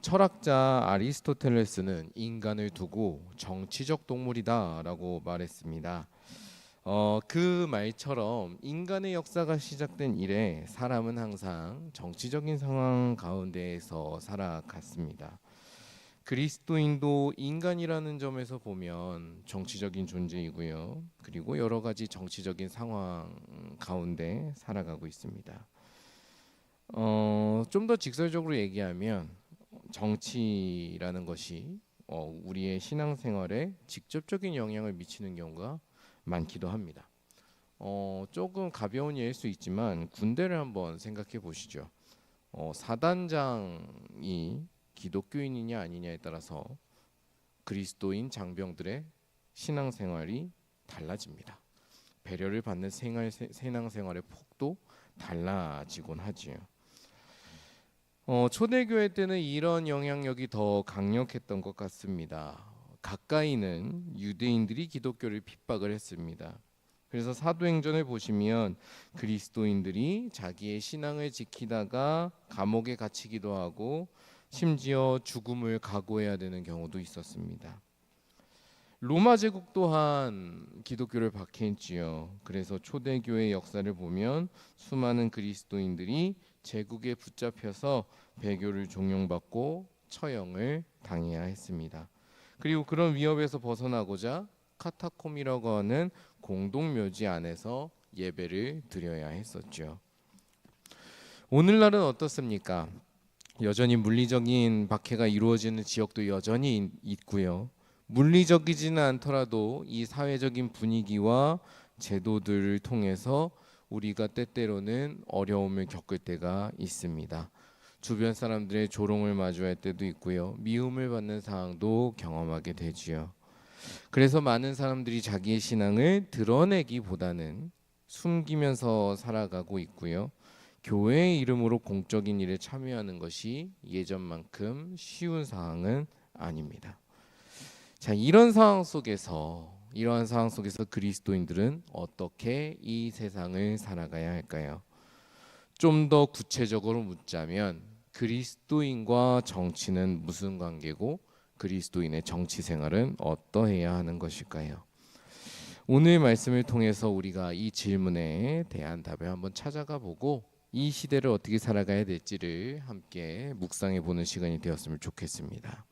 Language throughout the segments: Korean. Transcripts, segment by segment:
철학자 아리스토텔레스는 인간을 두고 정치적 동물이다라고 말했습니다. 그 말처럼 인간의 역사가 시작된 이래 사람은 항상 정치적인 상황 가운데에서 살아갔습니다. 그리스도인도 인간이라는 점에서 보면 정치적인 존재이고요. 그리고 여러 가지 정치적인 상황 가운데 살아가고 있습니다. 좀 더 직설적으로 얘기하면 정치라는 것이 우리의 신앙생활에 직접적인 영향을 미치는 경우가 많기도 합니다. 조금 가벼운 예일 수 있지만 군대를 한번 생각해 보시죠. 사단장이 기독교인이냐 아니냐에 따라서 그리스도인 장병들의 신앙생활이 달라집니다. 배려를 받는 신앙생활의 폭도 달라지곤 하지요. 초대교회 때는 이런 영향력이 더 강력했던 것 같습니다. 가까이는 유대인들이 기독교를 핍박을 했습니다. 그래서 사도행전을 보시면 그리스도인들이 자기의 신앙을 지키다가 감옥에 갇히기도 하고 심지어 죽음을 각오해야 되는 경우도 있었습니다. 로마 제국 또한 기독교를 박해했지요. 그래서 초대교회 역사를 보면 수많은 그리스도인들이 제국에 붙잡혀서 배교를 종용받고 처형을 당해야 했습니다. 그리고 그런 위협에서 벗어나고자 카타콤이라고 하는 공동묘지 안에서 예배를 드려야 했었죠. 오늘날은 어떻습니까? 여전히 물리적인 박해가 이루어지는 지역도 여전히 있고요. 물리적이지는 않더라도 이 사회적인 분위기와 제도들을 통해서 우리가 때때로는 어려움을 겪을 때가 있습니다. 주변 사람들의 조롱을 마주할 때도 있고요. 미움을 받는 상황도 경험하게 되지요. 그래서 많은 사람들이 자기의 신앙을 드러내기보다는 숨기면서 살아가고 있고요. 교회의 이름으로 공적인 일에 참여하는 것이 예전만큼 쉬운 상황은 아닙니다. 자, 이러한 상황 속에서 그리스도인들은 어떻게 이 세상을 살아가야 할까요? 좀 더 구체적으로 묻자면 그리스도인과 정치는 무슨 관계고 그리스도인의 정치 생활은 어떠해야 하는 것일까요? 오늘 말씀을 통해서 우리가 이 질문에 대한 답을 한번 찾아가 보고 이 시대를 어떻게 살아가야 될지를 함께 묵상해 보는 시간이 되었으면 좋겠습니다.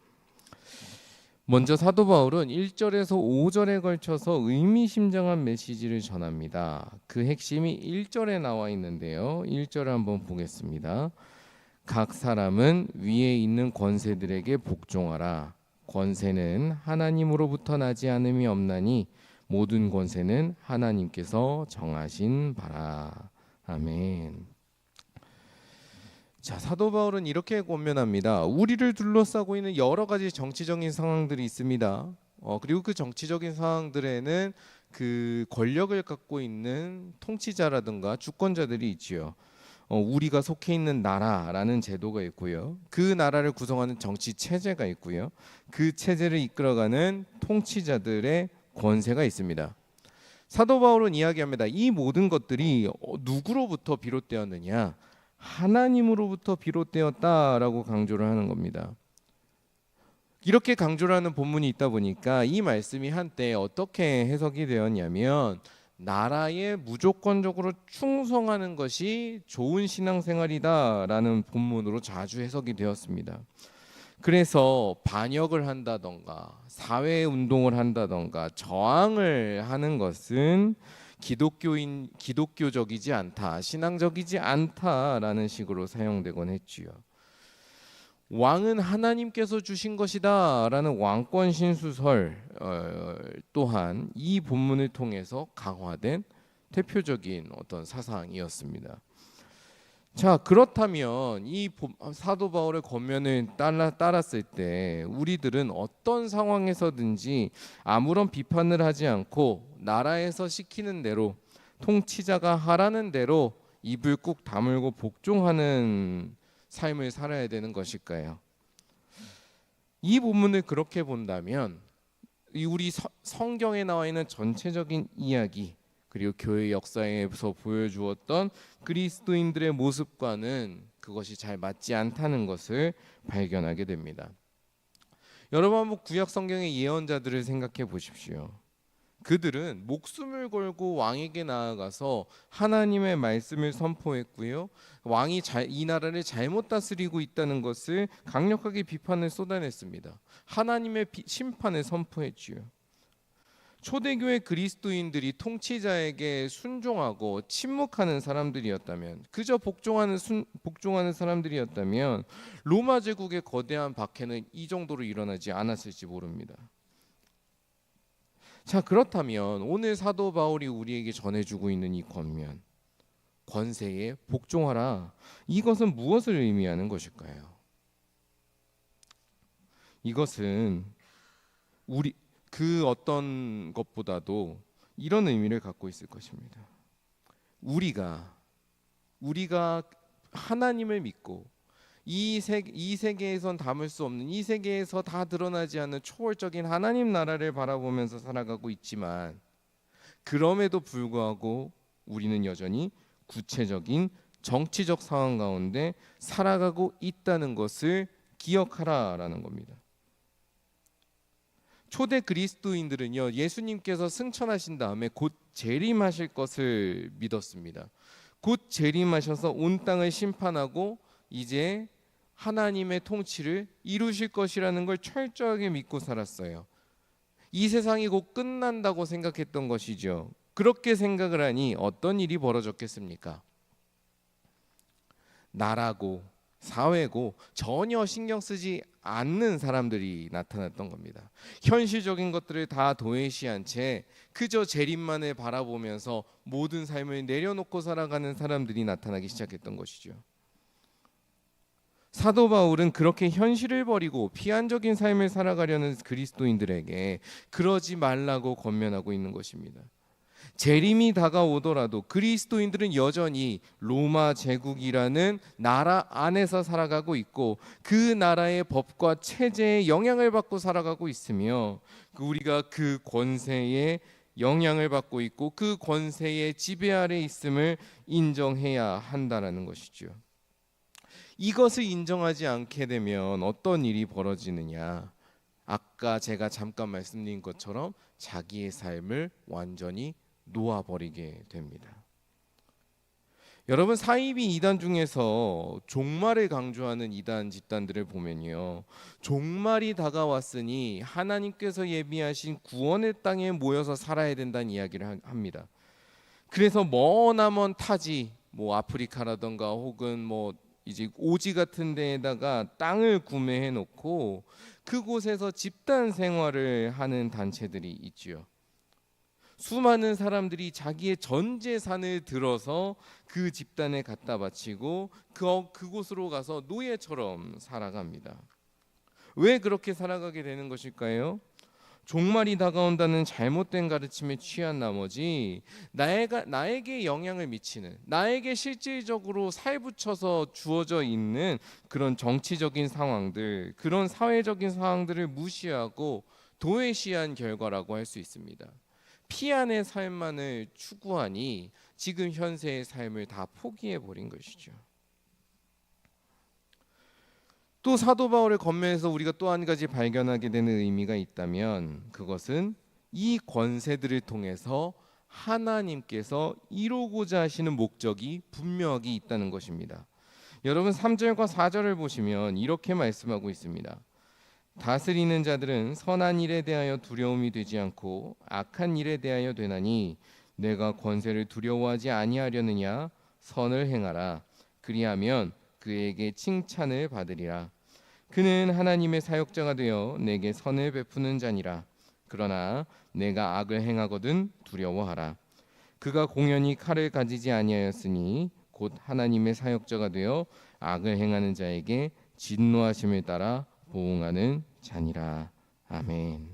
먼저 사도 바울은 1절에서 5절에 걸쳐서 의미심장한 메시지를 전합니다. 그 핵심이 1절에 나와 있는데요. 1절을 한번 보겠습니다. 각 사람은 위에 있는 권세들에게 복종하라. 권세는 하나님으로부터 나지 않음이 없나니 모든 권세는 하나님께서 정하신 바라. 아멘. 자, 사도 바울은 이렇게 권면합니다. 우리를 둘러싸고 있는 여러 가지 정치적인 상황들이 있습니다. 그리고 그 정치적인 상황들에는 그 권력을 갖고 있는 통치자라든가 주권자들이 있지요. 우리가 속해 있는 나라라는 제도가 있고요. 그 나라를 구성하는 정치 체제가 있고요. 그 체제를 이끌어가는 통치자들의 권세가 있습니다. 사도 바울은 이야기합니다. 이 모든 것들이 누구로부터 비롯되었느냐? 하나님으로부터 비롯되었다라고 강조를 하는 겁니다. 이렇게 강조를 하는 본문이 있다 보니까 이 말씀이 한때 어떻게 해석이 되었냐면 나라에 무조건적으로 충성하는 것이 좋은 신앙생활이다라는 본문으로 자주 해석이 되었습니다. 그래서 반역을 한다던가 사회운동을 한다던가 저항을 하는 것은 기독교적이지 않다, 신앙적이지 않다라는 식으로 사용되곤 했지요. 왕은 하나님께서 주신 것이다라는 왕권 신수설 또한 이 본문을 통해서 강화된 대표적인 어떤 사상이었습니다. 자, 그렇다면 이 사도 바울의 권면을 따랐을 때 우리들은 어떤 상황에서든지 아무런 비판을 하지 않고 나라에서 시키는 대로 통치자가 하라는 대로 입을 꾹 다물고 복종하는 삶을 살아야 되는 것일까요? 이 본문을 그렇게 본다면 우리 성경에 나와 있는 전체적인 이야기 그리고 교회 역사에서 보여주었던 그리스도인들의 모습과는 그것이 잘 맞지 않다는 것을 발견하게 됩니다. 여러분 한번 구약 성경의 예언자들을 생각해 보십시오. 그들은 목숨을 걸고 왕에게 나아가서 하나님의 말씀을 선포했고요. 왕이 이 나라를 잘못 다스리고 있다는 것을 강력하게 비판을 쏟아냈습니다. 하나님의 심판을 선포했지요. 초대교회 그리스도인들이 통치자에게 순종하고 침묵하는 사람들이었다면, 그저 복종하는 사람들이었다면 로마 제국의 거대한 박해는 이 정도로 일어나지 않았을지 모릅니다. 자, 그렇다면 오늘 사도 바울이 우리에게 전해주고 있는 이 권면, 권세에 복종하라, 이것은 무엇을 의미하는 것일까요? 이것은 그 어떤 것보다도 이런 의미를 갖고 있을 것입니다. 우리가 하나님을 믿고 이 세계에선 담을 수 없는, 이 세계에서 다 드러나지 않는 초월적인 하나님 나라를 바라보면서 살아가고 있지만, 그럼에도 불구하고 우리는 여전히 구체적인 정치적 상황 가운데 살아가고 있다는 것을 기억하라라는 겁니다. 초대 그리스도인들은요, 예수님께서 승천하신 다음에 곧 재림하실 것을 믿었습니다. 곧 재림하셔서 온 땅을 심판하고 이제 하나님의 통치를 이루실 것이라는 걸 철저하게 믿고 살았어요. 이 세상이 곧 끝난다고 생각했던 것이죠. 그렇게 생각을 하니 어떤 일이 벌어졌겠습니까? 나라고 사회고 전혀 신경 쓰지 않는 사람들이 나타났던 겁니다. 현실적인 것들을 다 도외시한 채 그저 재림만을 바라보면서 모든 삶을 내려놓고 살아가는 사람들이 나타나기 시작했던 것이죠. 사도 바울은 그렇게 현실을 버리고 피안적인 삶을 살아가려는 그리스도인들에게 그러지 말라고 권면하고 있는 것입니다. 재림이 다가오더라도 그리스도인들은 여전히 로마 제국이라는 나라 안에서 살아가고 있고, 그 나라의 법과 체제에 영향을 받고 살아가고 있으며, 우리가 그 권세에 영향을 받고 있고 그 권세의 지배 아래 있음을 인정해야 한다는 것이죠. 이것을 인정하지 않게 되면 어떤 일이 벌어지느냐, 아까 제가 잠깐 말씀드린 것처럼 자기의 삶을 완전히 놓아버리게 됩니다. 여러분, 사이비 이단 중에서 종말을 강조하는 이단 집단들을 보면요, 종말이 다가왔으니 하나님께서 예비하신 구원의 땅에 모여서 살아야 된다는 이야기를 합니다. 그래서 머나먼 타지, 아프리카라던가 혹은 이제 오지 같은 데에다가 땅을 구매해 놓고 그곳에서 집단 생활을 하는 단체들이 있지요. 수많은 사람들이 자기의 전 재산을 들어서 그 집단에 갖다 바치고 그곳으로 가서 노예처럼 살아갑니다. 왜 그렇게 살아가게 되는 것일까요? 종말이 다가온다는 잘못된 가르침에 취한 나머지 나에게 영향을 미치는, 나에게 실질적으로 살붙여서 주어져 있는 그런 정치적인 상황들, 그런 사회적인 상황들을 무시하고 도외시한 결과라고 할 수 있습니다. 피안의 삶만을 추구하니 지금 현세의 삶을 다 포기해버린 것이죠. 또 사도 바울의 권면에서 우리가 또 한 가지 발견하게 되는 의미가 있다면, 그것은 이 권세들을 통해서 하나님께서 이루고자 하시는 목적이 분명하게 있다는 것입니다. 여러분, 3절과 4절을 보시면 이렇게 말씀하고 있습니다. 다스리는 자들은 선한 일에 대하여 두려움이 되지 않고 악한 일에 대하여 되나니, 내가 권세를 두려워하지 아니하려느냐? 선을 행하라. 그리하면 그에게 칭찬을 받으리라. 그는 하나님의 사역자가 되어 내게 선을 베푸는 자니라. 그러나 내가 악을 행하거든 두려워하라. 그가 공연히 칼을 가지지 아니하였으니 곧 하나님의 사역자가 되어 악을 행하는 자에게 진노하심을 따라 보응하는 자니라. 아멘.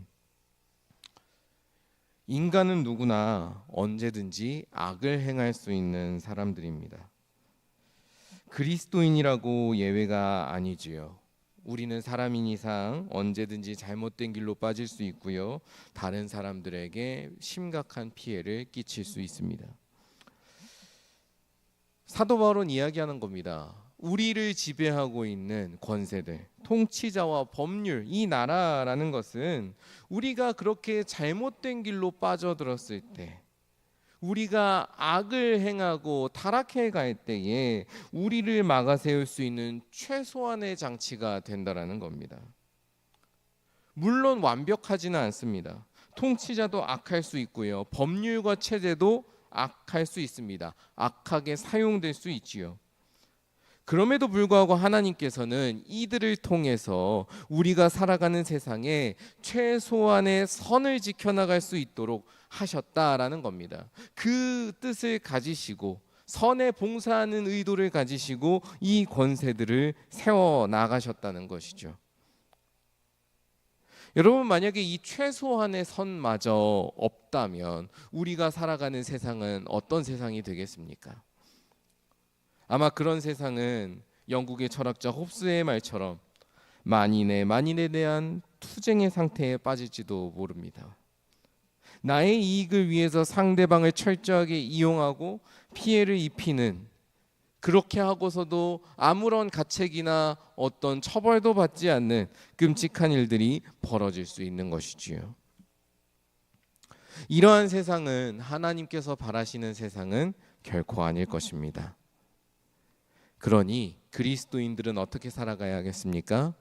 인간은 누구나 언제든지 악을 행할 수 있는 사람들입니다. 그리스도인이라고 예외가 아니지요. 우리는 사람인 이상 언제든지 잘못된 길로 빠질 수 있고요, 다른 사람들에게 심각한 피해를 끼칠 수 있습니다. 사도 바울은 이야기하는 겁니다. 우리를 지배하고 있는 권세들, 통치자와 법률, 이 나라라는 것은 우리가 그렇게 잘못된 길로 빠져들었을 때, 우리가 악을 행하고 타락해 갈 때에 우리를 막아세울 수 있는 최소한의 장치가 된다라는 겁니다. 물론 완벽하지는 않습니다. 통치자도 악할 수 있고요. 법률과 체제도 악할 수 있습니다. 악하게 사용될 수 있지요. 그럼에도 불구하고 하나님께서는 이들을 통해서 우리가 살아가는 세상에 최소한의 선을 지켜나갈 수 있도록 하셨다라는 겁니다. 그 뜻을 가지시고 선에 봉사하는 의도를 가지시고 이 권세들을 세워 나가셨다는 것이죠. 여러분, 만약에 이 최소한의 선마저 없다면 우리가 살아가는 세상은 어떤 세상이 되겠습니까? 아마 그런 세상은 영국의 철학자 홉스의 말처럼 만인에 대한 투쟁의 상태에 빠질지도 모릅니다. 나의 이익을 위해서 상대방을 철저하게 이용하고 피해를 입히는, 그렇게 하고서도 아무런 가책이나 어떤 처벌도 받지 않는 끔찍한 일들이 벌어질 수 있는 것이지요. 이러한 세상은, 하나님께서 바라시는 세상은 결코 아닐 것입니다. 그러니 그리스도인들은 어떻게 살아가야 하겠습니까?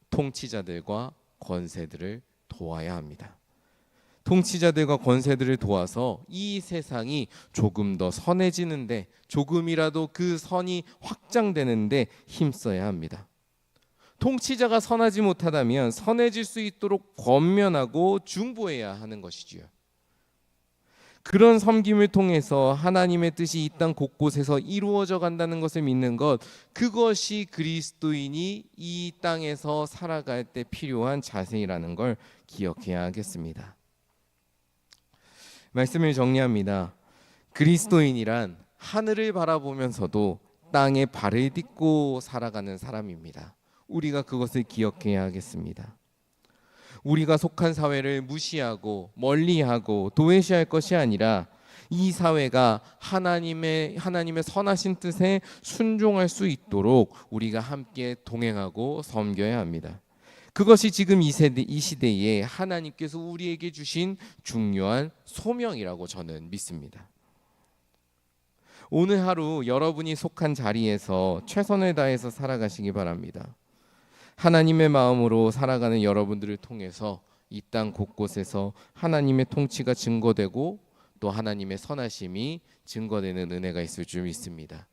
통치자들과 권세들을 도와야 합니다. 통치자들과 권세들을 도와서 이 세상이 조금 더 선해지는데, 조금이라도 그 선이 확장되는데 힘써야 합니다. 통치자가 선하지 못하다면 선해질 수 있도록 권면하고 중보해야 하는 것이지요. 그런 섬김을 통해서 하나님의 뜻이 이 땅 곳곳에서 이루어져 간다는 것을 믿는 것, 그것이 그리스도인이 이 땅에서 살아갈 때 필요한 자세이라는 걸 기억해야 하겠습니다. 말씀을 정리합니다. 그리스도인이란 하늘을 바라보면서도 땅에 발을 딛고 살아가는 사람입니다. 우리가 그것을 기억해야 하겠습니다. 우리가 속한 사회를 무시하고 멀리하고 도외시할 것이 아니라 이 사회가 하나님의 선하신 뜻에 순종할 수 있도록 우리가 함께 동행하고 섬겨야 합니다. 그것이 지금 이 시대에 하나님께서 우리에게 주신 중요한 소명이라고 저는 믿습니다. 오늘 하루 여러분이 속한 자리에서 최선을 다해서 살아가시기 바랍니다. 하나님의 마음으로 살아가는 여러분들을 통해서 이 땅 곳곳에서 하나님의 통치가 증거되고 또 하나님의 선하심이 증거되는 은혜가 있을 줄 믿습니다.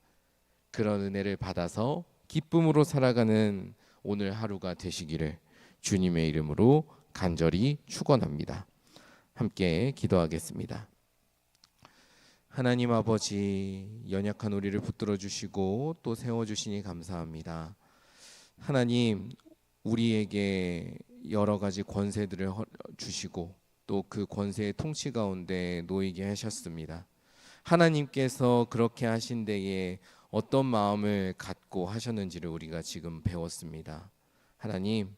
그런 은혜를 받아서 기쁨으로 살아가는 오늘 하루가 되시기를 주님의 이름으로 간절히 축원합니다. 함께 기도하겠습니다. 하나님 아버지, 연약한 우리를 붙들어 주시고 또 세워 주시니 감사합니다. 하나님, 우리에게 여러 가지 권세들을 주시고 또 그 권세의 통치 가운데 놓이게 하셨습니다. 하나님께서 그렇게 하신 데에 어떤 마음을 갖고 하셨는지를 우리가 지금 배웠습니다. 하나님,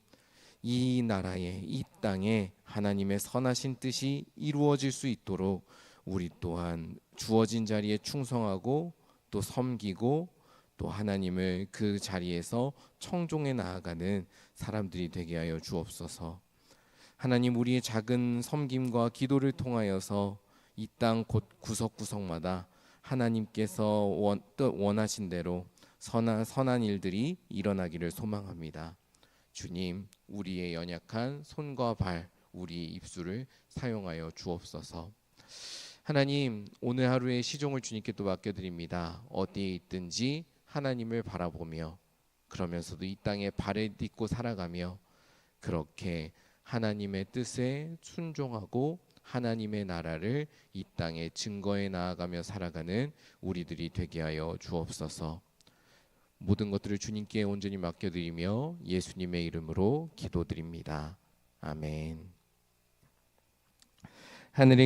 이 나라에, 이 땅에 하나님의 선하신 뜻이 이루어질 수 있도록 우리 또한 주어진 자리에 충성하고 또 섬기고 또 하나님을 그 자리에서 청종해 나아가는 사람들이 되게 하여 주옵소서. 하나님, 우리의 작은 섬김과 기도를 통하여서 이 땅 곳 구석구석마다 하나님께서 원하신 대로 선한 일들이 일어나기를 소망합니다. 주님, 우리의 연약한 손과 발, 우리 입술을 사용하여 주옵소서. 하나님, 오늘 하루의 시종을 주님께 또 맡겨드립니다. 어디에 있든지 하나님을 바라보며 그러면서도 이 땅에 발을 딛고 살아가며 그렇게 하나님의 뜻에 순종하고 하나님의 나라를 이 땅에 증거해 나아가며 살아가는 우리들이 되게 하여 주옵소서. 모든 것들을 주님께 온전히 맡겨드리며 예수님의 이름으로 기도드립니다. 아멘. 하늘의